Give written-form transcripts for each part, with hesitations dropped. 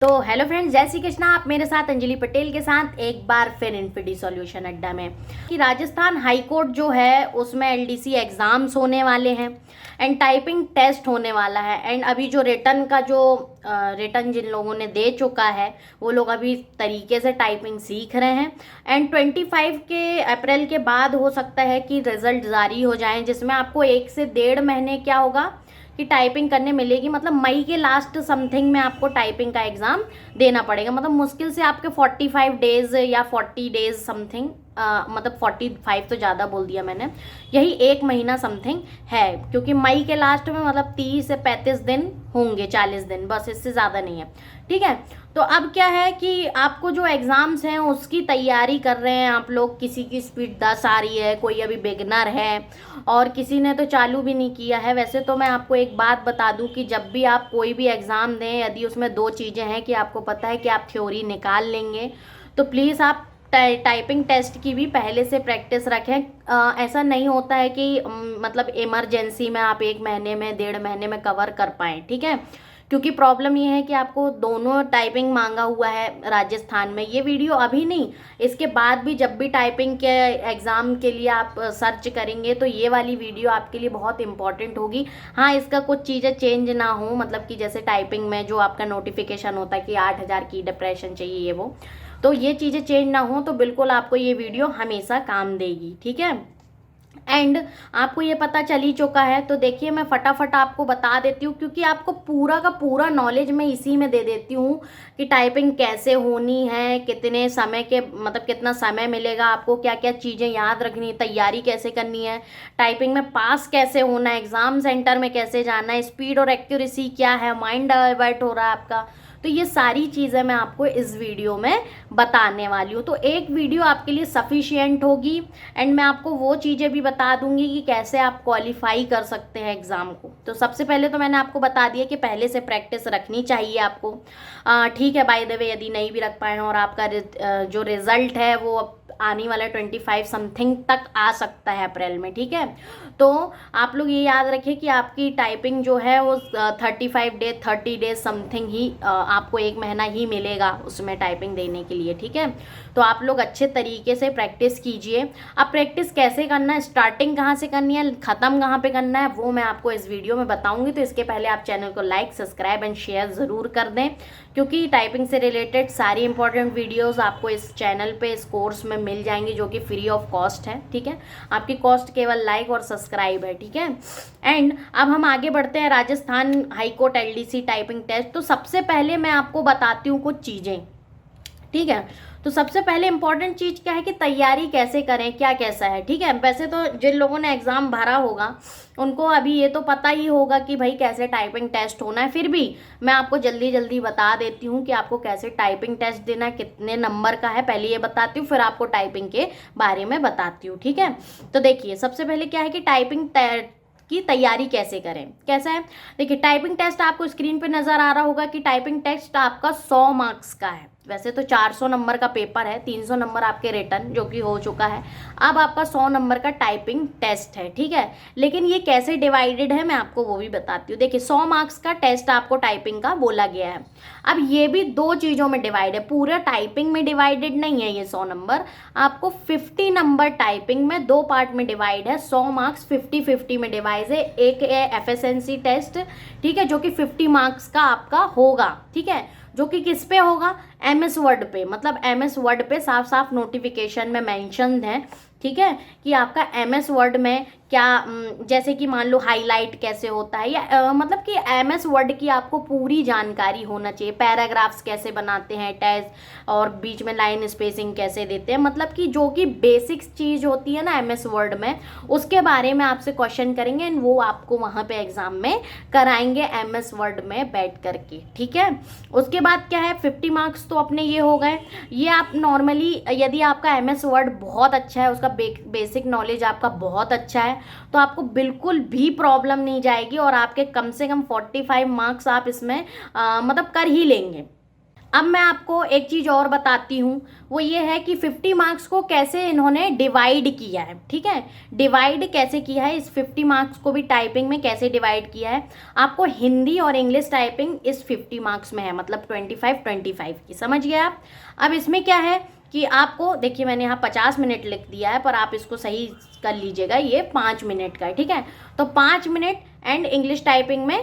तो hello friends, जय श्री कृष्णा। आप मेरे साथ अंजलि पटेल के साथ एक बार फिर इन्फिडी सॉल्यूशन अड्डा में कि राजस्थान हाई कोर्ट जो है उसमें एलडीसी एग्ज़ाम्स होने वाले हैं एंड टाइपिंग टेस्ट होने वाला है। एंड अभी जो रिटर्न का जो रिटर्न जिन लोगों ने दे चुका है वो लोग अभी तरीके से टाइपिंग सीख रहे हैं। एंड 25 के अप्रैल के बाद हो सकता है कि रिजल्ट जारी हो जाएं, जिसमें आपको 1 से 1.5 महीने क्या होगा कि टाइपिंग करने मिलेगी। मतलब मई के लास्ट समथिंग में आपको टाइपिंग का एग्ज़ाम देना पड़ेगा। मतलब मुश्किल से आपके 45 डेज या 40 डेज समथिंग, मतलब 45 तो ज़्यादा बोल दिया मैंने, यही 1 महीना समथिंग है, क्योंकि मई के लास्ट में मतलब 30 से 35 दिन होंगे, 40 दिन, बस इससे ज़्यादा नहीं है। ठीक है, तो अब क्या है कि आपको जो एग्ज़ाम्स हैं उसकी तैयारी कर रहे हैं आप लोग। किसी की स्पीड 10 आ रही है, कोई अभी बिगनर है और किसी ने तो चालू भी नहीं किया है। वैसे तो मैं आपको एक बात बता दूं कि जब भी आप कोई भी एग्ज़ाम दें, यदि उसमें 2 चीज़ें हैं कि आपको पता है कि आप थ्योरी निकाल लेंगे, तो प्लीज़ आप टाइपिंग टेस्ट की भी पहले से प्रैक्टिस रखें। ऐसा नहीं होता है कि मतलब इमरजेंसी में आप 1 महीने में 1.5 महीने में कवर कर पाएँ। ठीक है, क्योंकि प्रॉब्लम ये है कि आपको दोनों टाइपिंग मांगा हुआ है राजस्थान में। ये वीडियो अभी नहीं, इसके बाद भी जब भी टाइपिंग के एग्ज़ाम के लिए आप सर्च करेंगे तो ये वाली वीडियो आपके लिए बहुत इंपॉर्टेंट होगी। हाँ, इसका कुछ चीज़ें चेंज ना हो, मतलब कि जैसे टाइपिंग में जो आपका नोटिफिकेशन होता है कि 8,000 की डिप्रेशन चाहिए, ये वो, तो ये चीज़ें चेंज ना हो तो बिल्कुल आपको ये वीडियो हमेशा काम देगी। ठीक है, एंड आपको ये पता चल ही चुका है, तो देखिए मैं फटाफट आपको बता देती हूँ, क्योंकि आपको पूरा का पूरा नॉलेज मैं इसी में दे देती हूँ कि टाइपिंग कैसे होनी है, कितने समय के, मतलब कितना समय मिलेगा आपको, क्या क्या चीज़ें याद रखनी है, तैयारी कैसे करनी है, टाइपिंग में पास कैसे होना है, एग्ज़ाम सेंटर में कैसे जाना है, स्पीड और एक्यूरेसी क्या है, माइंड डाइवर्ट हो रहा है आपका, तो ये सारी चीज़ें मैं आपको इस वीडियो में बताने वाली हूँ। तो एक वीडियो आपके लिए सफिशियंट होगी एंड मैं आपको वो चीज़ें भी बता दूंगी कि कैसे आप क्वालिफाई कर सकते हैं एग्ज़ाम को। तो सबसे पहले तो मैंने आपको बता दिया कि पहले से प्रैक्टिस रखनी चाहिए आपको। ठीक है, बाय द वे यदि नहीं भी रख पाए और आपका जो रिज़ल्ट है वो आने वाला 25 समथिंग तक आ सकता है अप्रैल में। ठीक है, तो आप लोग ये याद रखिए कि आपकी टाइपिंग जो है वो 30 डेज समथिंग ही आपको 1 महीना ही मिलेगा उसमें टाइपिंग देने के लिए। ठीक है, तो आप लोग अच्छे तरीके से प्रैक्टिस कीजिए। अब प्रैक्टिस कैसे करना है, स्टार्टिंग कहाँ से करनी है, ख़त्म कहाँ पे करना है, वो मैं आपको इस वीडियो में बताऊंगी। तो इसके पहले आप चैनल को लाइक, सब्सक्राइब एंड शेयर ज़रूर कर दें, क्योंकि टाइपिंग से रिलेटेड सारी इंपॉर्टेंट वीडियोस आपको इस चैनल पे, इस कोर्स में मिल जाएंगी, जो कि फ्री ऑफ कॉस्ट है। ठीक है, आपकी कॉस्ट केवल लाइक और सब्सक्राइब है। ठीक है, एंड अब हम आगे बढ़ते हैं Rajasthan high court LDC typing test. तो सबसे पहले मैं आपको बताती हूँ कुछ चीज़ें। ठीक है, तो सबसे पहले इंपॉर्टेंट चीज़ क्या है कि तैयारी कैसे करें, क्या कैसा है। ठीक है, वैसे तो जिन लोगों ने एग्ज़ाम भरा होगा उनको अभी ये तो पता ही होगा कि भाई कैसे टाइपिंग टेस्ट होना है, फिर भी मैं आपको जल्दी जल्दी बता देती हूँ कि आपको कैसे टाइपिंग टेस्ट देना है, कितने नंबर का है, पहले ये बताती हूँ, फिर आपको टाइपिंग के बारे में बताती हूँ। ठीक है, तो देखिए सबसे पहले क्या है कि टाइपिंग की तैयारी कैसे करें, कैसा है। देखिए, टाइपिंग टेस्ट आपको स्क्रीन पे नज़र आ रहा होगा कि टाइपिंग टेस्ट आपका 100 मार्क्स का है। वैसे तो 400 नंबर का पेपर है, 300 नंबर आपके रिटर्न जो कि हो चुका है, अब आपका 100 नंबर का टाइपिंग टेस्ट है। ठीक है, लेकिन ये कैसे डिवाइडेड है मैं आपको वो भी बताती हूँ। देखिए, 100 मार्क्स का टेस्ट आपको टाइपिंग का बोला गया है। अब ये भी 2 चीज़ों में डिवाइड है, पूरा टाइपिंग में डिवाइडेड नहीं है ये 100 नंबर, आपको 50 नंबर टाइपिंग में 2 पार्ट में डिवाइड है। 100 मार्क्स 50-50 में डिवाइड है। एक है एफएसएनसी टेस्ट, ठीक है, जो कि 50 मार्क्स का आपका होगा। ठीक है, जो कि किस पे होगा, एमएस वर्ड पे, मतलब एमएस वर्ड पे साफ साफ नोटिफिकेशन में मेंशन है। ठीक है, कि आपका एमएस वर्ड में क्या, जैसे कि मान लो हाईलाइट कैसे होता है, या मतलब कि एमएस वर्ड की आपको पूरी जानकारी होना चाहिए। पैराग्राफ्स कैसे बनाते हैं टेस्ट, और बीच में लाइन स्पेसिंग कैसे देते हैं, मतलब कि जो कि बेसिक्स चीज़ होती है ना एमएस वर्ड में, उसके बारे में आपसे क्वेश्चन करेंगे एंड वो आपको वहाँ पे एग्जाम में कराएंगे एमएस वर्ड में बैठ करके। ठीक है, उसके बाद क्या है, 50 मार्क्स तो अपने ये हो गए। ये आप नॉर्मली, यदि आपका एमएस वर्ड बहुत अच्छा है, उसका बेसिक नॉलेज आपका बहुत अच्छा है, तो आपको बिल्कुल भी प्रॉब्लम नहीं जाएगी और आपके कम से कम 45 मार्क्स आप इसमें मतलब कर ही लेंगे। अब मैं आपको एक चीज़ और बताती हूँ, वो ये है कि 50 मार्क्स को कैसे इन्होंने डिवाइड किया है। ठीक है, डिवाइड कैसे किया है, इस 50 मार्क्स को भी टाइपिंग में कैसे डिवाइड किया है। आपको हिंदी और इंग्लिश टाइपिंग इस 50 मार्क्स में है, मतलब 25-25 की, समझ गए आप। अब इसमें क्या है कि आपको देखिए, मैंने यहाँ 50 मिनट लिख दिया है, पर आप इसको सही कर लीजिएगा, ये 5 मिनट का है। ठीक है, तो 5 मिनट एंड इंग्लिश टाइपिंग में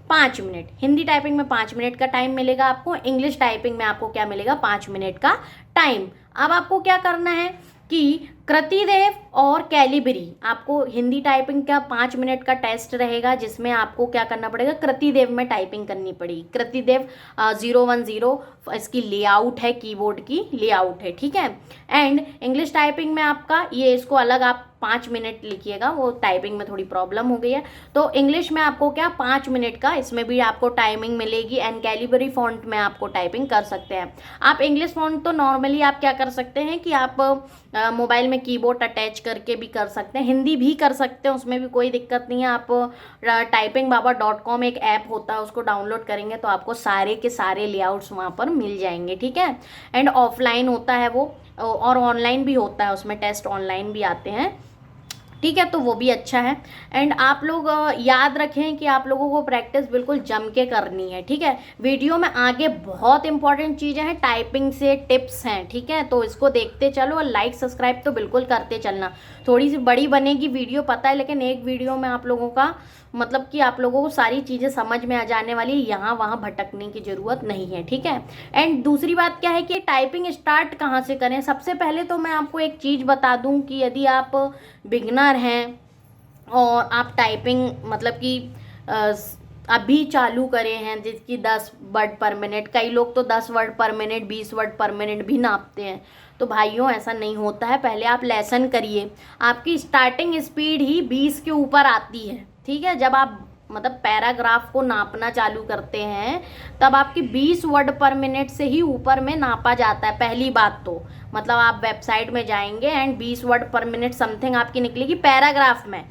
5 मिनट, हिंदी टाइपिंग में 5 मिनट का टाइम मिलेगा आपको, इंग्लिश टाइपिंग में आपको क्या मिलेगा, 5 मिनट का टाइम। अब आपको क्या करना है कि कृतिदेव और कैलिबरी, आपको हिंदी टाइपिंग का 5 मिनट का टेस्ट रहेगा, जिसमें आपको क्या करना पड़ेगा, कृतिदेव में टाइपिंग करनी पड़ेगी। कृतिदेव 010 इसकी लेआउट है, कीबोर्ड की लेआउट है। ठीक है, एंड इंग्लिश टाइपिंग में आपका ये, इसको अलग आप 5 मिनट लिखिएगा, वो टाइपिंग में थोड़ी प्रॉब्लम हो गई है। तो इंग्लिश में आपको क्या 5 मिनट का, इसमें भी आपको टाइमिंग मिलेगी, एंड कैलिबरी फॉन्ट में आपको टाइपिंग कर सकते हैं आप। इंग्लिश फॉन्ट तो नॉर्मली आप क्या कर सकते हैं कि आप मोबाइल में कीबोर्ड अटैच करके भी कर सकते हैं, हिंदी भी कर सकते हैं, उसमें भी कोई दिक्कत नहीं है। आप typingbaba.com एक ऐप होता है, उसको डाउनलोड करेंगे तो आपको सारे के सारे लेआउट्स वहाँ पर मिल जाएंगे। ठीक है, एंड ऑफलाइन होता है वो, और ऑनलाइन भी होता है, उसमें टेस्ट ऑनलाइन भी आते हैं। ठीक है, तो वो भी अच्छा है। एंड आप लोग याद रखें कि आप लोगों को प्रैक्टिस बिल्कुल जम के करनी है। ठीक है, वीडियो में आगे बहुत इंपॉर्टेंट चीज़ें हैं, टाइपिंग से टिप्स हैं। ठीक है, तो इसको देखते चलो, और लाइक सब्सक्राइब तो बिल्कुल करते चलना। थोड़ी सी बड़ी बनेगी वीडियो पता है, लेकिन एक वीडियो में आप लोगों का मतलब कि आप लोगों को सारी चीज़ें समझ में आ जाने वाली, यहाँ वहाँ भटकने की ज़रूरत नहीं है। ठीक है, एंड दूसरी बात क्या है कि टाइपिंग स्टार्ट कहाँ से करें। सबसे पहले तो मैं आपको एक चीज़ बता दूँ कि यदि आप बिगनर हैं और आप टाइपिंग मतलब कि अभी चालू करे हैं, जिसकी 10 वर्ड पर मिनट, कई लोग तो 10 वर्ड पर मिनट 20 वर्ड पर मिनट भी नापते हैं, तो भाइयों ऐसा नहीं होता है। पहले आप लेसन करिए, आपकी स्टार्टिंग स्पीड ही 20 के ऊपर आती है। ठीक है, जब आप मतलब पैराग्राफ को नापना चालू करते हैं तब आपकी 20 वर्ड पर मिनट से ही ऊपर में नापा जाता है। पहली बात तो मतलब आप वेबसाइट में जाएंगे एंड 20 वर्ड पर मिनट समथिंग आपकी निकलेगी पैराग्राफ में,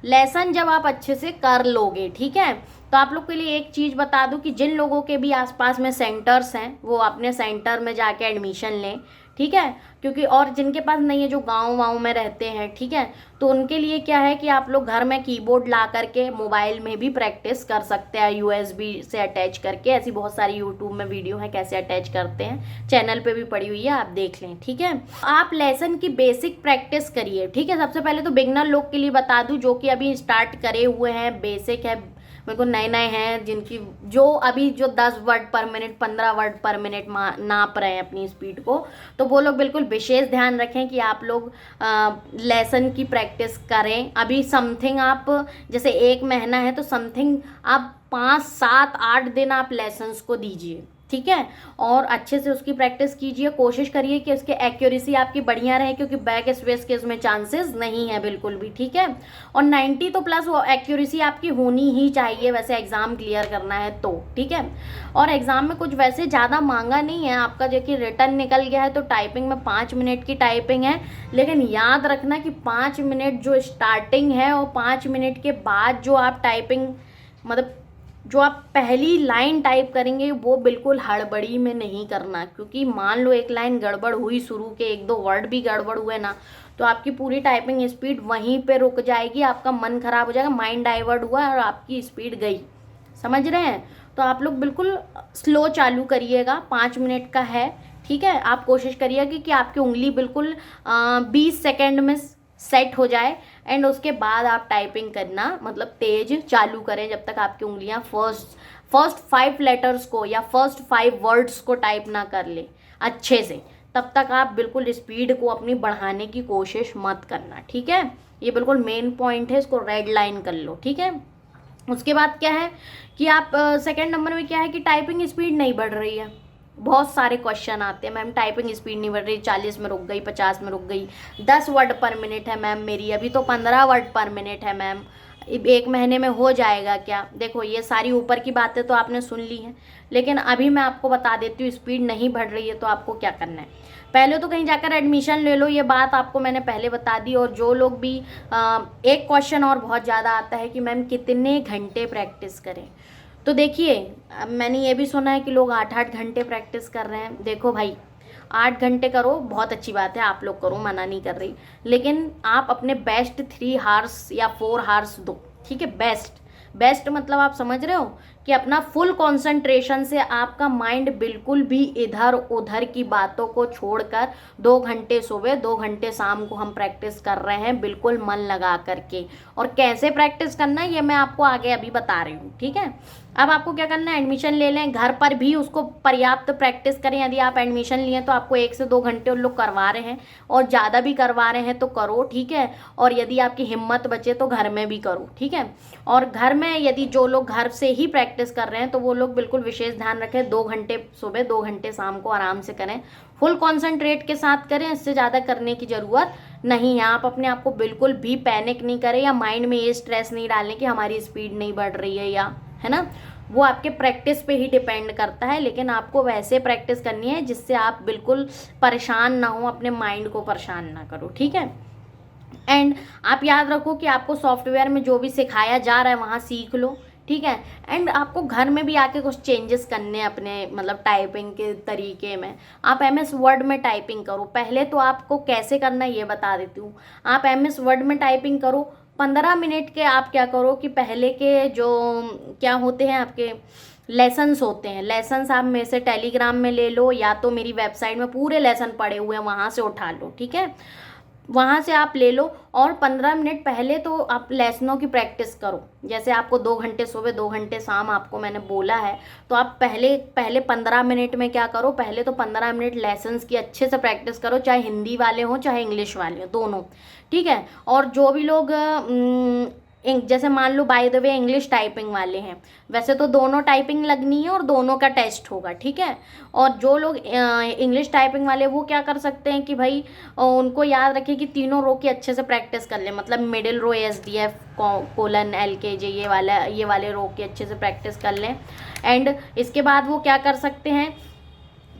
लेसन जब आप अच्छे से कर लोगे। ठीक है, तो आप लोग के लिए एक चीज़ बता दूं कि जिन लोगों के भी आसपास में सेंटर्स हैं वो अपने सेंटर में जाके एडमिशन लें। ठीक है, क्योंकि और जिनके पास नहीं है, जो गांव में रहते हैं, ठीक है, तो उनके लिए क्या है कि आप लोग घर में कीबोर्ड ला करके मोबाइल में भी प्रैक्टिस कर सकते हैं, यूएसबी से अटैच करके। ऐसी बहुत सारी यूट्यूब में वीडियो है कैसे अटैच करते हैं, चैनल पे भी पड़ी हुई है, आप देख लें। ठीक है, आप लेसन की बेसिक प्रैक्टिस करिए। ठीक है, सबसे पहले तो बिगनर लोग के लिए बता दूं, जो कि अभी स्टार्ट करे हुए हैं, बेसिक है, बिल्कुल नए नए हैं, जिनकी जो अभी जो 10 वर्ड पर मिनट 15 वर्ड पर मिनट नाप रहे हैं अपनी स्पीड को, तो वो लोग बिल्कुल विशेष ध्यान रखें कि आप लोग लेसन की प्रैक्टिस करें। अभी समथिंग आप जैसे 1 महीना है तो समथिंग आप 5, 7, 8 दिन आप लेसन्स को दीजिए। ठीक है, और अच्छे से उसकी प्रैक्टिस कीजिए, कोशिश करिए कि उसकी एक्यूरेसी आपकी बढ़िया रहे, क्योंकि बैक स्पेस के उसमें चांसेस नहीं है बिल्कुल भी। ठीक है, और 90 तो प्लस वो एक्यूरेसी आपकी होनी ही चाहिए वैसे एग्ज़ाम क्लियर करना है तो। ठीक है, और एग्ज़ाम में कुछ वैसे ज़्यादा मांगा नहीं है आपका, जो कि रिटर्न निकल गया है तो टाइपिंग में 5 मिनट की टाइपिंग है, लेकिन याद रखना कि 5 मिनट जो स्टार्टिंग है और 5 मिनट के बाद जो आप टाइपिंग मतलब जो आप पहली लाइन टाइप करेंगे वो बिल्कुल हड़बड़ी में नहीं करना, क्योंकि मान लो एक लाइन गड़बड़ हुई, शुरू के 1-2 वर्ड भी गड़बड़ हुए ना, तो आपकी पूरी टाइपिंग स्पीड वहीं पे रुक जाएगी, आपका मन खराब हो जाएगा, माइंड डाइवर्ट हुआ और आपकी स्पीड गई। समझ रहे हैं, तो आप लोग बिल्कुल स्लो चालू करिएगा, 5 मिनट का है। ठीक है, आप कोशिश करिएगा कि आपकी उंगली बिल्कुल 20 सेकेंड में सेट हो जाए, एंड उसके बाद आप टाइपिंग करना मतलब तेज चालू करें, जब तक आपकी उंगलियां फर्स्ट 5 लेटर्स को या फर्स्ट 5 वर्ड्स को टाइप ना कर ले अच्छे से, तब तक आप बिल्कुल स्पीड को अपनी बढ़ाने की कोशिश मत करना। ठीक है, ये बिल्कुल मेन पॉइंट है, इसको रेड लाइन कर लो। ठीक है, उसके बाद क्या है कि आप सेकेंड नंबर में क्या है कि टाइपिंग स्पीड नहीं बढ़ रही है। बहुत सारे क्वेश्चन आते हैं, मैम टाइपिंग स्पीड नहीं बढ़ रही, 40 में रुक गई, 50 में रुक गई, 10 वर्ड पर मिनट है मैम मेरी, अभी तो 15 वर्ड पर मिनट है मैम, 1 महीने में हो जाएगा क्या। देखो ये सारी ऊपर की बातें तो आपने सुन ली हैं, लेकिन अभी मैं आपको बता देती हूँ स्पीड नहीं बढ़ रही है तो आपको क्या करना है। पहले तो कहीं जाकर एडमिशन ले लो, ये बात आपको मैंने पहले बता दी। और जो लोग भी एक क्वेश्चन और बहुत ज़्यादा आता है कि मैम कितने घंटे प्रैक्टिस करें, तो देखिए, अब मैंने ये भी सुना है कि लोग 8-8 घंटे प्रैक्टिस कर रहे हैं। देखो भाई, 8 घंटे करो, बहुत अच्छी बात है, आप लोग करो, मना नहीं कर रही, लेकिन आप अपने बेस्ट 3 आवर्स या 4 आवर्स दो, ठीक है। बेस्ट बेस्ट मतलब आप समझ रहे हो कि अपना फुल कंसंट्रेशन से आपका माइंड बिल्कुल भी इधर उधर की बातों को छोड़कर 2 घंटे सुबह 2 घंटे शाम को हम प्रैक्टिस कर रहे हैं, बिल्कुल मन लगा करके। और कैसे प्रैक्टिस करना है ये मैं आपको आगे अभी बता रही हूँ, ठीक है। अब आपको क्या करना है, एडमिशन ले लें, घर पर भी उसको पर्याप्त प्रैक्टिस करें। यदि आप एडमिशन लिए तो आपको 1 से 2 घंटे उन लोग करवा रहे हैं, और ज़्यादा भी करवा रहे हैं तो करो, ठीक है। और यदि आपकी हिम्मत बचे तो घर में भी करो, ठीक है। और घर में यदि जो लोग घर से ही प्रैक्टिस कर रहे हैं तो वो लोग बिल्कुल विशेष ध्यान रखें, 2 घंटे सुबह 2 घंटे शाम को आराम से करें, फुल कॉन्सेंट्रेट के साथ करें, इससे ज़्यादा करने की ज़रूरत नहीं है। आप अपने आप को बिल्कुल भी पैनिक नहीं करें, या माइंड में ये स्ट्रेस नहीं डालें कि हमारी स्पीड नहीं बढ़ रही है, या है ना, वो आपके प्रैक्टिस पे ही डिपेंड करता है। लेकिन आपको वैसे प्रैक्टिस करनी है जिससे आप बिल्कुल परेशान ना हो, अपने माइंड को परेशान ना करो, ठीक है। एंड आप याद रखो कि आपको सॉफ्टवेयर में जो भी सिखाया जा रहा है वहाँ सीख लो, ठीक है। एंड आपको घर में भी आके कुछ चेंजेस करने हैं अपने मतलब टाइपिंग के तरीके में। आप MS वर्ड में टाइपिंग करो। पहले तो आपको कैसे करना है ये बता देती हूँ। आप MS वर्ड में टाइपिंग करो, 15 मिनट के आप क्या करो कि पहले के जो क्या होते हैं आपके लेसन्स होते हैं, लेसन्स आप मेरे से टेलीग्राम में ले लो, या तो मेरी वेबसाइट में पूरे लेसन पड़े हुए हैं वहाँ से उठा लो, ठीक है। वहाँ से आप ले लो, और 15 मिनट पहले तो आप लेसनों की प्रैक्टिस करो। जैसे आपको 2 घंटे सुबह 2 घंटे शाम आपको मैंने बोला है, तो आप पहले पहले 15 मिनट में क्या करो, पहले तो 15 मिनट लेसन्स की अच्छे से प्रैक्टिस करो, चाहे हिंदी वाले हों चाहे इंग्लिश वाले हों, दोनों, ठीक है। और जो भी लोग जैसे मान लो by the way English typing वाले हैं, वैसे तो दोनों टाइपिंग लगनी है और दोनों का टेस्ट होगा, ठीक है। और जो लोग इंग्लिश टाइपिंग वाले वो क्या कर सकते हैं कि भाई उनको याद रखें कि तीनों रो की अच्छे से प्रैक्टिस कर लें, मतलब मिडिल रो SDF कोलन LKJ ये वाले रो की अच्छे से प्रैक्टिस कर लें। एंड इसके बाद वो क्या कर सकते हैं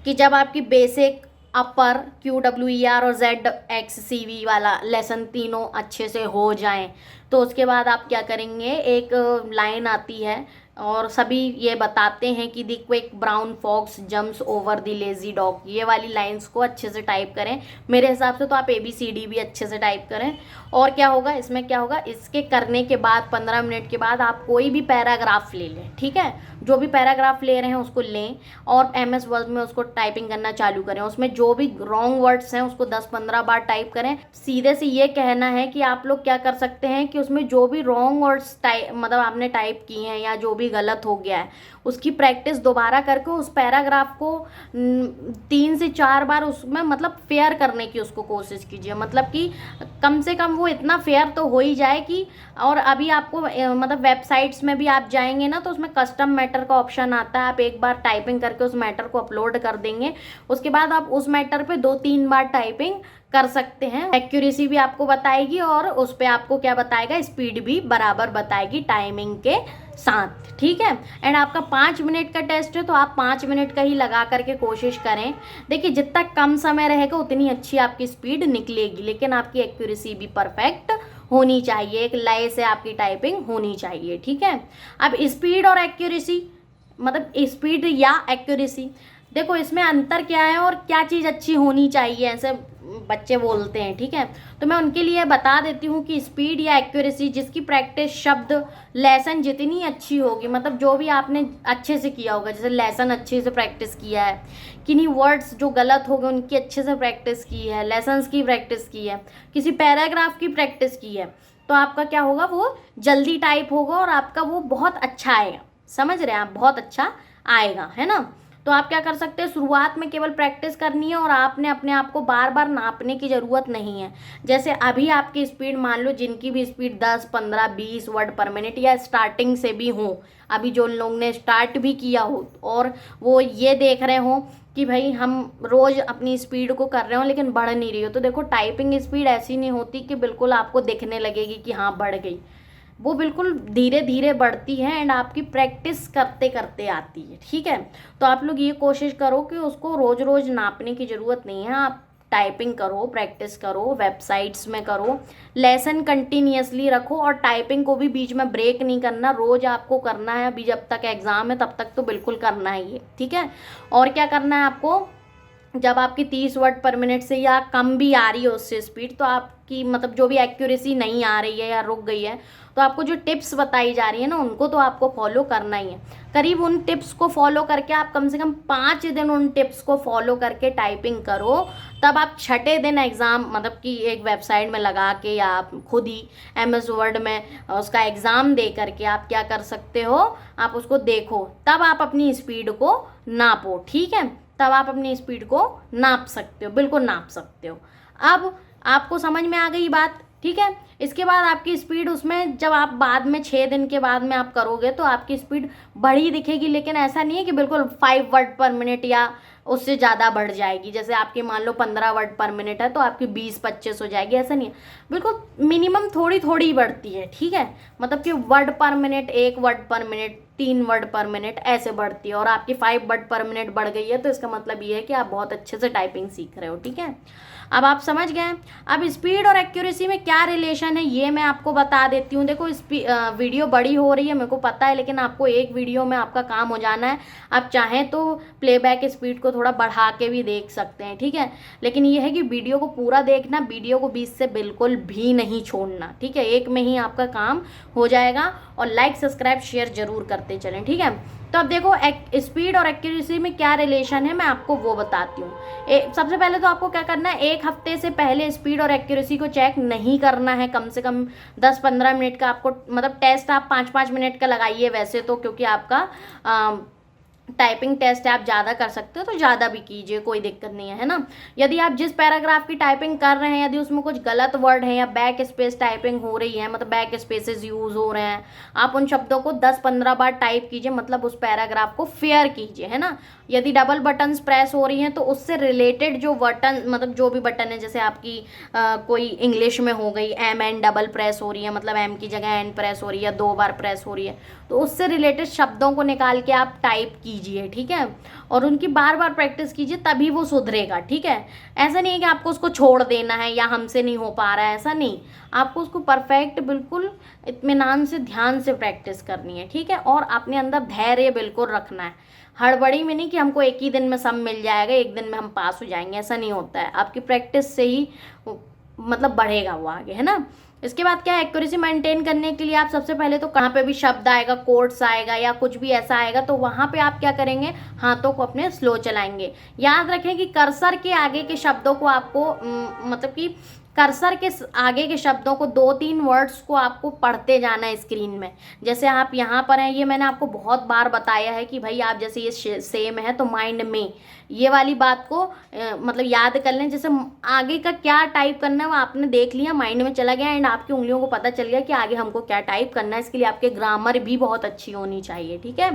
कि जब आपकी बेसिक अपर QWER और ZXCV वाला लेसन तीनों अच्छे से हो जाएं, तो उसके बाद आप क्या करेंगे, एक लाइन आती है और सभी ये बताते हैं कि the quick brown fox jumps over the lazy dog, ये वाली लाइंस को अच्छे से टाइप करें। मेरे हिसाब से तो आप ABCD भी अच्छे से टाइप करें। और क्या होगा इसमें, क्या होगा, इसके करने के बाद 15 मिनट के बाद आप कोई भी पैराग्राफ ले लें, ठीक है। जो भी पैराग्राफ ले रहे हैं उसको लें और MS वर्ड में उसको टाइपिंग करना चालू करें। उसमें जो भी रॉन्ग वर्ड्स हैं उसको 10-15 बार टाइप करें। सीधे से ये कहना है कि आप लोग क्या कर सकते हैं कि उसमें जो भी रॉन्ग वर्ड्स मतलब आपने टाइप किए हैं या जो भी गलत हो गया है उसकी प्रैक्टिस दोबारा करके उस पैराग्राफ को 3 से 4 बार उसमें मतलब फेयर करने की उसको कोशिश कीजिए। मतलब कि कम से कम वो इतना फेयर तो हो ही जाए कि, और अभी आपको मतलब वेबसाइट्स में भी आप जाएंगे ना तो उसमें कस्टम मैटर का ऑप्शन आता है। आप एक बार टाइपिंग करके उस मैटर को अपलोड कर देंगे, उसके बाद आप उस मैटर पे 2-3 बार टाइपिंग कर सकते हैं। एक्यूरेसी भी आपको बताएगी और उस पर आपको क्या बताएगा, स्पीड भी बराबर बताएगी टाइमिंग के साथ, ठीक है। एंड आपका 5 मिनट का टेस्ट है तो आप 5 मिनट का ही लगा करके कोशिश करें। देखिए जितना कम समय रहेगा उतनी अच्छी आपकी स्पीड निकलेगी, लेकिन आपकी एक्यूरेसी भी परफेक्ट होनी चाहिए, एक लय से आपकी टाइपिंग होनी चाहिए, ठीक है। अब स्पीड और एक्यूरेसी, मतलब स्पीड या एक्यूरेसी, देखो इसमें अंतर क्या है और क्या चीज़ अच्छी होनी चाहिए, ऐसे बच्चे बोलते हैं, ठीक है। तो मैं उनके लिए बता देती हूँ कि स्पीड या एक्यूरेसी, जिसकी प्रैक्टिस शब्द लेसन जितनी अच्छी होगी, मतलब जो भी आपने अच्छे से किया होगा, जैसे लेसन अच्छे से प्रैक्टिस किया है, किन्हीं वर्ड्स जो गलत हो गए उनकी अच्छे से प्रैक्टिस की है, लेसन्स की प्रैक्टिस की है, किसी पैराग्राफ की प्रैक्टिस की है, तो आपका क्या होगा, वो जल्दी टाइप होगा और आपका वो बहुत अच्छा आएगा। समझ रहे हैं आप, बहुत अच्छा आएगा, है ना। तो आप क्या कर सकते हैं, शुरुआत में केवल प्रैक्टिस करनी है और आपने अपने आप को बार बार नापने की ज़रूरत नहीं है। जैसे अभी आपकी स्पीड, मान लो जिनकी भी स्पीड 10, 15, 20 वर्ड पर मिनट या स्टार्टिंग से भी हो, अभी जो लोग ने स्टार्ट भी किया हो और वो ये देख रहे हो कि भाई हम रोज़ अपनी स्पीड को कर रहे हो लेकिन बढ़ नहीं रही हो, तो देखो टाइपिंग स्पीड ऐसी नहीं होती कि बिल्कुल आपको दिखने लगेगी कि हाँ बढ़ गई, वो बिल्कुल धीरे धीरे बढ़ती है एंड आपकी प्रैक्टिस करते करते आती है, ठीक है। तो आप लोग ये कोशिश करो कि उसको रोज़ रोज़ नापने की ज़रूरत नहीं है। आप टाइपिंग करो, प्रैक्टिस करो, वेबसाइट्स में करो, लेसन कंटिन्यूअसली रखो और टाइपिंग को भी बीच में ब्रेक नहीं करना, रोज आपको करना है। अभी जब तक एग्जाम है तब तक तो बिल्कुल करना है ये, ठीक है। और क्या करना है आपको, जब आपकी 30 वर्ड पर मिनट से या कम भी आ रही है उससे स्पीड, तो आपकी मतलब जो भी एक्यूरेसी नहीं आ रही है या रुक गई है, तो आपको जो टिप्स बताई जा रही है ना, उनको तो आपको फॉलो करना ही है। करीब उन टिप्स को फॉलो करके आप कम से कम 5 दिन उन टिप्स को फॉलो करके टाइपिंग करो, तब आप छठे दिन एग्ज़ाम मतलब कि एक वेबसाइट में लगा के या आप खुद ही MS वर्ड में उसका एग्ज़ाम दे करके आप क्या कर सकते हो, आप उसको देखो, तब आप अपनी स्पीड को नापो, ठीक है। तब आप अपनी स्पीड को नाप सकते हो, बिल्कुल नाप सकते हो। अब आपको समझ में आ गई बात, ठीक है। इसके बाद आपकी स्पीड उसमें जब आप बाद में 6 दिन के बाद में आप करोगे तो आपकी स्पीड बढ़ी दिखेगी, लेकिन ऐसा नहीं है कि बिल्कुल 5 वर्ड पर मिनट या उससे ज़्यादा बढ़ जाएगी। जैसे आपकी मान लो 15 वर्ड पर मिनट है तो आपकी 20-25 हो जाएगी, ऐसा नहीं है। बिल्कुल मिनिमम थोड़ी थोड़ी बढ़ती है, ठीक है। मतलब कि वर्ड पर मिनट, 1 वर्ड पर मिनट, 3 वर्ड पर मिनट ऐसे बढ़ती है। और आपकी 5 वर्ड पर मिनट बढ़ गई है तो इसका मतलब ये है कि आप बहुत अच्छे से टाइपिंग सीख रहे हो, ठीक है। अब आप समझ गए। अब स्पीड और एक्यूरेसी में क्या रिलेशन है ये मैं आपको बता देती हूँ। देखो वीडियो बड़ी हो रही है मेरे को पता है, लेकिन आपको एक वीडियो में आपका काम हो जाना है। आप चाहें तो प्लेबैक स्पीड को थोड़ा बढ़ा के भी देख सकते हैं, ठीक है। लेकिन ये है कि वीडियो को पूरा देखना, वीडियो को बीच से बिल्कुल भी नहीं छोड़ना, ठीक है। एक में ही आपका काम हो जाएगा। और लाइक, सब्सक्राइब, शेयर जरूर करते चलें, ठीक है। तो अब देखो स्पीड और एक्यूरेसी में क्या रिलेशन है, मैं आपको वो बताती हूँ। सबसे पहले तो आपको क्या करना है, 1 हफ्ते से पहले स्पीड और एक्यूरेसी को चेक नहीं करना है। कम से कम 10-15 मिनट का आपको मतलब टेस्ट आप 5-5 मिनट का लगाइए वैसे तो, क्योंकि आपका टाइपिंग टेस्ट आप ज़्यादा कर सकते हो तो ज़्यादा भी कीजिए, कोई दिक्कत नहीं है ना। यदि आप जिस पैराग्राफ की टाइपिंग कर रहे हैं, यदि उसमें कुछ गलत वर्ड है या बैक स्पेस टाइपिंग हो रही है, मतलब बैक स्पेसेस यूज़ हो रहे हैं, आप उन शब्दों को 10-15 बार टाइप कीजिए, मतलब उस पैराग्राफ को फेयर कीजिए, है ना। यदि डबल बटन्स प्रेस हो रही हैं तो उससे रिलेटेड जो बटन मतलब जो भी बटन है, जैसे आपकी कोई इंग्लिश में हो गई MN डबल प्रेस हो रही है, मतलब M की जगह N प्रेस हो रही है, 2 बार प्रेस हो रही है, तो उससे रिलेटेड शब्दों को निकाल के आप टाइप कीजिए, ठीक है। और उनकी बार बार प्रैक्टिस कीजिए, तभी वो सुधरेगा, ठीक है। ऐसा नहीं है कि आपको उसको छोड़ देना है या हमसे नहीं हो पा रहा है, ऐसा नहीं। आपको उसको परफेक्ट बिल्कुल इत्मीनान से, ध्यान से प्रैक्टिस करनी है, ठीक है। और अपने अंदर धैर्य बिल्कुल रखना है, हड़बड़ी में नहीं कि हमको एक ही दिन में सब मिल जाएगा, एक दिन में हम पास हो जाएंगे, ऐसा नहीं होता है। आपकी प्रैक्टिस से ही मतलब बढ़ेगा वो आगे, है ना। इसके बाद क्या है, एक्यूरेसी मेंटेन करने के लिए आप सबसे पहले तो कहाँ पे भी शब्द आएगा, कोट्स आएगा या कुछ भी ऐसा आएगा, तो वहाँ पे आप क्या करेंगे, हाथों को अपने स्लो चलाएंगे। याद रखें कि कर्सर के आगे के शब्दों को आपको मतलब कि कर्सर के आगे के शब्दों को 2-3 वर्ड्स को आपको पढ़ते जाना है स्क्रीन में। जैसे आप यहाँ पर हैं, ये मैंने आपको बहुत बार बताया है कि भाई आप जैसे ये सेम है तो माइंड में ये वाली बात को मतलब याद कर लें। जैसे आगे का क्या टाइप करना है वो आपने देख लिया, माइंड में चला गया, एंड आपकी उंगलियों को पता चल गया कि आगे हमको क्या टाइप करना है। इसके लिए आपके ग्रामर भी बहुत अच्छी होनी चाहिए, ठीक है।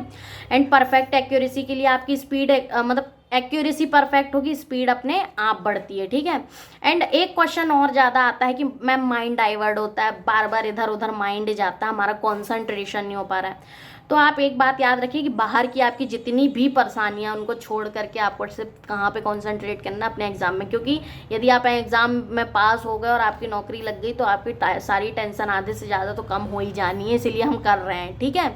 एंड परफेक्ट एक्यूरेसी के लिए आपकी स्पीड मतलब एक्यूरेसी परफेक्ट होगी, स्पीड अपने आप बढ़ती है, ठीक है। एंड एक क्वेश्चन और ज़्यादा आता है कि मैम माइंड डाइवर्ट होता है, बार बार इधर उधर माइंड जाता है, हमारा कॉन्सेंट्रेशन नहीं हो पा रहा है। तो आप एक बात याद रखिए कि बाहर की आपकी जितनी भी परेशानियां उनको छोड़ करके आपको सिर्फ कहाँ पे कॉन्सेंट्रेट करना अपने एग्जाम में। क्योंकि यदि आप एग्जाम में पास हो गए और आपकी नौकरी लग गई तो आपकी सारी टेंशन आधे से ज़्यादा तो कम हो ही जानी है, इसीलिए हम कर रहे हैं, ठीक है।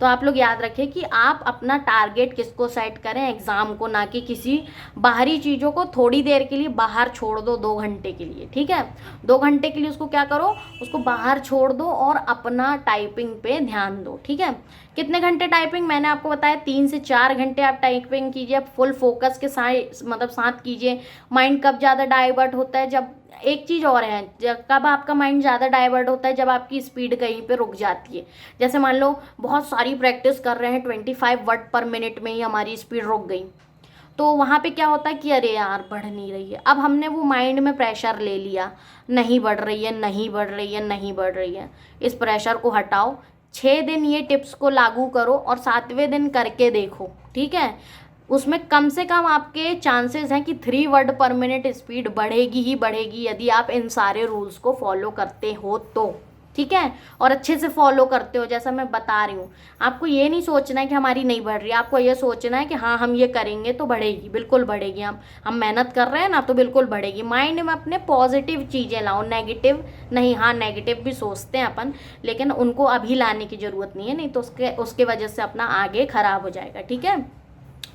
तो आप लोग याद रखें कि आप अपना टारगेट किसको सेट करें, एग्ज़ाम को, ना कि किसी बाहरी चीज़ों को थोड़ी देर के लिए बाहर छोड़ दो, 2 घंटे के लिए, ठीक है। 2 घंटे के लिए उसको क्या करो, उसको बाहर छोड़ दो और अपना टाइपिंग पे ध्यान दो, ठीक है। कितने घंटे टाइपिंग, मैंने आपको बताया 3 से 4 घंटे आप टाइपिंग कीजिए, फुल फोकस के साथ कीजिए। माइंड कब ज़्यादा डाइवर्ट होता है, जब एक चीज़ और है, कब आपका माइंड ज़्यादा डाइवर्ट होता है, जब आपकी स्पीड कहीं पे रुक जाती है। जैसे मान लो बहुत सारी प्रैक्टिस कर रहे हैं, 25 वर्ड पर मिनट में ही हमारी स्पीड रुक गई, तो वहाँ पे क्या होता है कि अरे यार बढ़ नहीं रही है। अब हमने वो माइंड में प्रेशर ले लिया, नहीं बढ़ रही है, नहीं बढ़ रही है, नहीं बढ़ रही है। इस प्रेशर को हटाओ, 6 दिन ये टिप्स को लागू करो और 7वें दिन करके देखो, ठीक है। उसमें कम से कम आपके चांसेस हैं कि 3 वर्ड पर मिनट स्पीड बढ़ेगी ही बढ़ेगी, यदि आप इन सारे रूल्स को फॉलो करते हो तो, ठीक है, और अच्छे से फॉलो करते हो जैसा मैं बता रही हूँ। आपको ये नहीं सोचना है कि हमारी नहीं बढ़ रही है, आपको ये सोचना है कि हाँ हम ये करेंगे तो बढ़ेगी, बिल्कुल बढ़ेगी। हम मेहनत कर रहे हैं ना तो बिल्कुल बढ़ेगी। माइंड में अपने पॉजिटिव चीज़ें लाओ, नेगेटिव नहीं। हाँ नेगेटिव भी सोचते हैं अपन, लेकिन उनको अभी लाने की ज़रूरत नहीं है, नहीं तो उसके वजह से अपना आगे खराब हो जाएगा। ठीक है,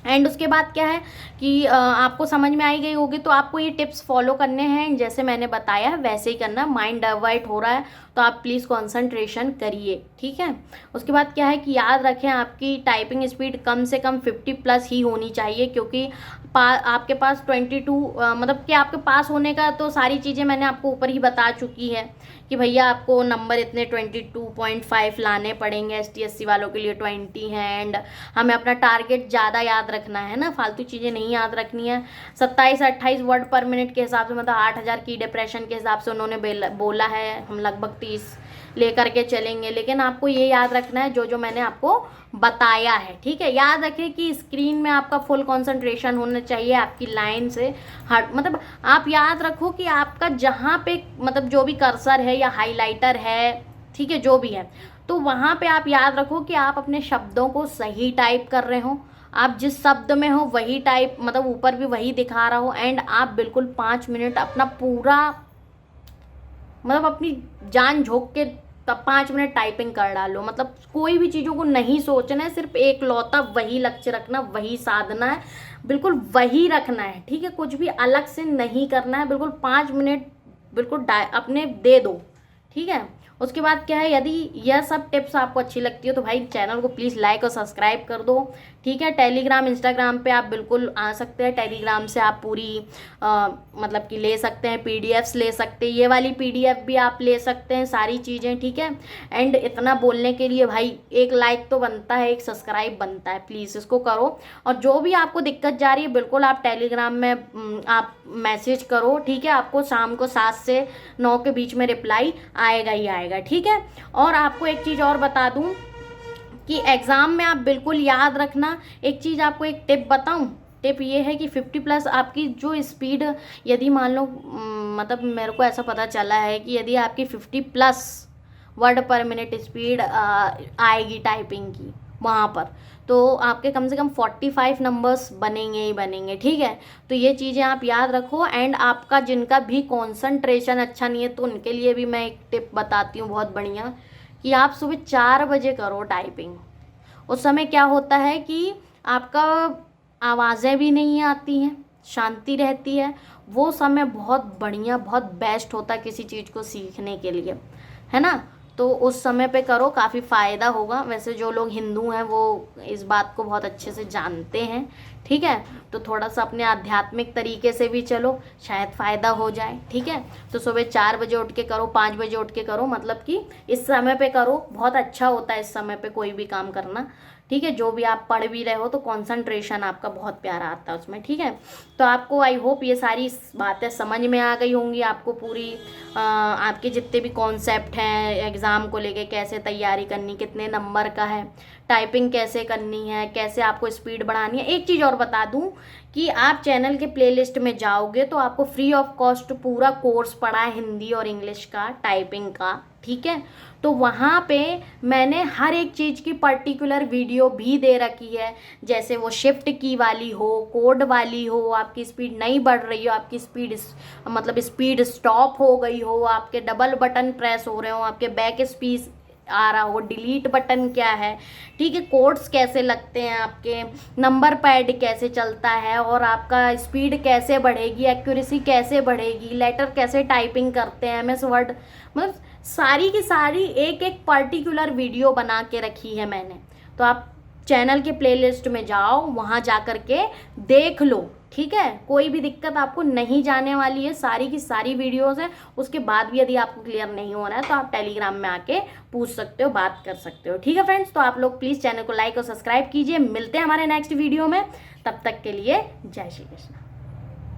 एंड उसके बाद क्या है कि आपको समझ में आई गई होगी, तो आपको ये टिप्स फॉलो करने हैं जैसे मैंने बताया है वैसे ही करना। माइंड डाइवर्ट हो रहा है तो आप प्लीज़ कंसंट्रेशन करिए। ठीक है, उसके बाद क्या है कि याद रखें आपकी टाइपिंग स्पीड कम से कम 50+ ही होनी चाहिए, क्योंकि आपके पास 22 मतलब कि आपके पास होने का तो सारी चीज़ें मैंने आपको ऊपर ही बता चुकी है कि भैया आपको नंबर इतने 22.5 लाने पड़ेंगे। ST SC वालों के लिए 20 हैं, एंड हमें अपना टारगेट ज़्यादा याद रखना है ना, फालतू चीज़ें नहीं याद रखनी है। 27-28 वर्ड पर मिनट के हिसाब से, मतलब 8000 की डिप्रेशन के हिसाब से उन्होंने बोला है। हम लगभग 30 लेकर के चलेंगे, लेकिन आपको ये याद रखना है जो मैंने आपको बताया है। ठीक है, याद रखें कि स्क्रीन में आपका फुल कंसंट्रेशन होना चाहिए, आपकी लाइन से हट, मतलब आप याद रखो कि आपका जहाँ पे मतलब जो भी कर्सर है या हाइलाइटर है, ठीक है, जो भी है, तो वहाँ पे आप याद रखो कि आप अपने शब्दों को सही टाइप कर रहे हो। आप जिस शब्द में हो वही टाइप, मतलब ऊपर भी वही दिखा रहा हो, एंड आप बिल्कुल 5 मिनट अपना पूरा मतलब अपनी जान झोंक के तब 5 मिनट टाइपिंग कर डालो। मतलब कोई भी चीज़ों को नहीं सोचना है, सिर्फ एक लौता वही लक्ष्य रखना, वही साधना है, बिल्कुल वही रखना है। ठीक है, कुछ भी अलग से नहीं करना है, बिल्कुल 5 मिनट बिल्कुल अपने दे दो। ठीक है, उसके बाद क्या है, यदि यह सब टिप्स आपको अच्छी लगती हो तो भाई चैनल को प्लीज़ लाइक और सब्सक्राइब कर दो। ठीक है, टेलीग्राम इंस्टाग्राम पे आप बिल्कुल आ सकते हैं। टेलीग्राम से आप पूरी मतलब कि ले सकते हैं, PDFs ले सकते हैं, ये वाली PDF भी आप ले सकते हैं, सारी चीज़ें। ठीक है, एंड इतना बोलने के लिए भाई एक लाइक तो बनता है, एक सब्सक्राइब बनता है, प्लीज़ इसको करो। और जो भी आपको दिक्कत जा रही है बिल्कुल आप टेलीग्राम में आप मैसेज करो। ठीक है, आपको शाम को 7 से 9 के बीच में रिप्लाई आएगा ही आएगा। ठीक है, और आपको एक चीज़ और बता दूं कि एग्ज़ाम में आप बिल्कुल याद रखना, एक चीज़ आपको एक टिप बताऊं, टिप ये है कि 50+ आपकी जो स्पीड, यदि मान लो मतलब मेरे को ऐसा पता चला है कि यदि आपकी 50+ वर्ड पर मिनट स्पीड आएगी टाइपिंग की वहाँ पर, तो आपके कम से कम 45 नंबर्स बनेंगे ही बनेंगे। ठीक है, तो ये चीज़ें आप याद रखो। एंड आपका जिनका भी कॉन्संट्रेशन अच्छा नहीं है तो उनके लिए भी मैं एक टिप बताती हूँ बहुत बढ़िया, कि आप सुबह 4 बजे करो टाइपिंग। उस समय क्या होता है कि आपका आवाज़ें भी नहीं आती हैं, शांति रहती है। वो समय बहुत बढ़िया, बहुत बेस्ट होता है किसी चीज़ को सीखने के लिए, है ना। तो उस समय पे करो, काफ़ी फ़ायदा होगा। वैसे जो लोग हिंदू हैं वो इस बात को बहुत अच्छे से जानते हैं। ठीक है, तो थोड़ा सा अपने आध्यात्मिक तरीके से भी चलो, शायद फ़ायदा हो जाए। ठीक है, तो सुबह 4 बजे उठ के करो, 5 बजे उठ के करो, मतलब कि इस समय पे करो, बहुत अच्छा होता है इस समय पे कोई भी काम करना। ठीक है, जो भी आप पढ़ भी रहे हो तो कंसंट्रेशन आपका बहुत प्यारा आता है उसमें। ठीक है, तो आपको आई होप ये सारी बातें समझ में आ गई होंगी। आपको पूरी आपके जितने भी कॉन्सेप्ट हैं एग्ज़ाम को लेके, कैसे तैयारी करनी, कितने नंबर का है, टाइपिंग कैसे करनी है, कैसे आपको स्पीड बढ़ानी है। एक चीज़ और बता दूं कि आप चैनल के प्लेलिस्ट में जाओगे तो आपको फ्री ऑफ कॉस्ट पूरा कोर्स पढ़ा है हिंदी और इंग्लिश का, टाइपिंग का। ठीक है, तो वहाँ पे मैंने हर एक चीज़ की पर्टिकुलर वीडियो भी दे रखी है, जैसे वो शिफ्ट की वाली हो, कोड वाली हो, आपकी स्पीड नहीं बढ़ रही हो, आपकी स्पीड मतलब स्पीड स्टॉप हो गई हो, आपके डबल बटन प्रेस हो रहे हो, आपके बैक स्पेस आ रहा हो, डिलीट बटन क्या है, ठीक है, कोड्स कैसे लगते हैं, आपके नंबर पैड कैसे चलता है, और आपका स्पीड कैसे बढ़ेगी, एक्यूरेसी कैसे बढ़ेगी, लेटर कैसे टाइपिंग करते हैं, MS वर्ड, मतलब सारी की सारी एक एक पर्टिकुलर वीडियो बना के रखी है मैंने। तो आप चैनल के प्लेलिस्ट में जाओ, वहाँ जा कर के देख लो। ठीक है, कोई भी दिक्कत आपको नहीं जाने वाली है, सारी की सारी वीडियोस हैं। उसके बाद भी यदि आपको क्लियर नहीं हो रहा है तो आप टेलीग्राम में आके पूछ सकते हो, बात कर सकते हो। ठीक है फ्रेंड्स, तो आप लोग प्लीज़ चैनल को लाइक और सब्सक्राइब कीजिए। मिलते हैं हमारे नेक्स्ट वीडियो में, तब तक के लिए जय श्री कृष्ण।